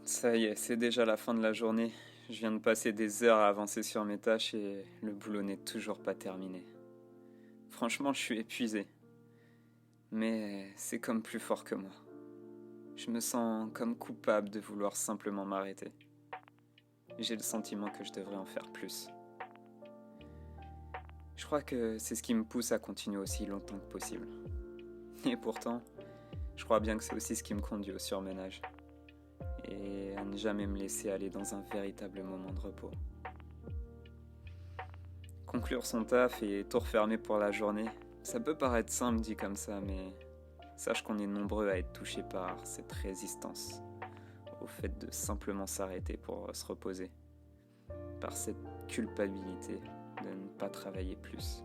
Ça y est, c'est déjà la fin de la journée. Je viens de passer des heures à avancer sur mes tâches et le boulot n'est toujours pas terminé. Franchement, je suis épuisé. Mais c'est comme plus fort que moi. Je me sens comme coupable de vouloir simplement m'arrêter. J'ai le sentiment que je devrais en faire plus. Je crois que c'est ce qui me pousse à continuer aussi longtemps que possible. Et pourtant, je crois bien que c'est aussi ce qui me conduit au surménage. Et à ne jamais me laisser aller dans un véritable moment de repos. Conclure son taf et tout refermer pour la journée, ça peut paraître simple dit comme ça, mais sache qu'on est nombreux à être touchés par cette résistance au fait de simplement s'arrêter pour se reposer, par cette culpabilité de ne pas travailler plus.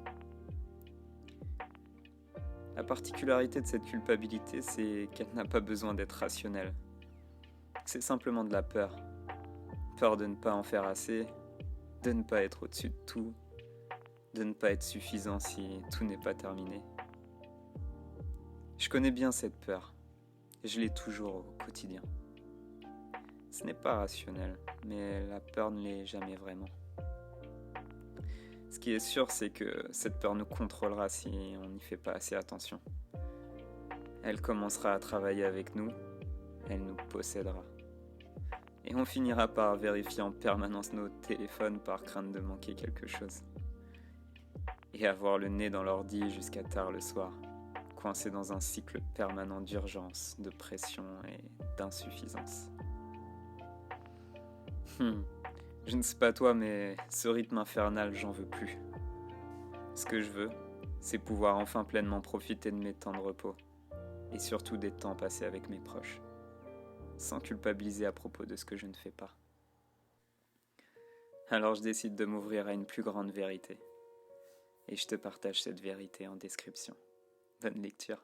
La particularité de cette culpabilité, c'est qu'elle n'a pas besoin d'être rationnelle. C'est simplement de la peur. Peur de ne pas en faire assez, de ne pas être au-dessus de tout, de ne pas être suffisant si tout n'est pas terminé. Je connais bien cette peur, et je l'ai toujours au quotidien. Ce n'est pas rationnel, mais la peur ne l'est jamais vraiment. Ce qui est sûr, c'est que cette peur nous contrôlera si on n'y fait pas assez attention. Elle commencera à travailler avec nous, elle nous possédera. Et on finira par vérifier en permanence nos téléphones par crainte de manquer quelque chose. Et avoir le nez dans l'ordi jusqu'à tard le soir, coincé dans un cycle permanent d'urgence, de pression et d'insuffisance. Je ne sais pas toi, mais ce rythme infernal, j'en veux plus. Ce que je veux, c'est pouvoir enfin pleinement profiter de mes temps de repos, et surtout des temps passés avec mes proches, sans culpabiliser à propos de ce que je ne fais pas. Alors je décide de m'ouvrir à une plus grande vérité, et je te partage cette vérité en description. Bonne lecture.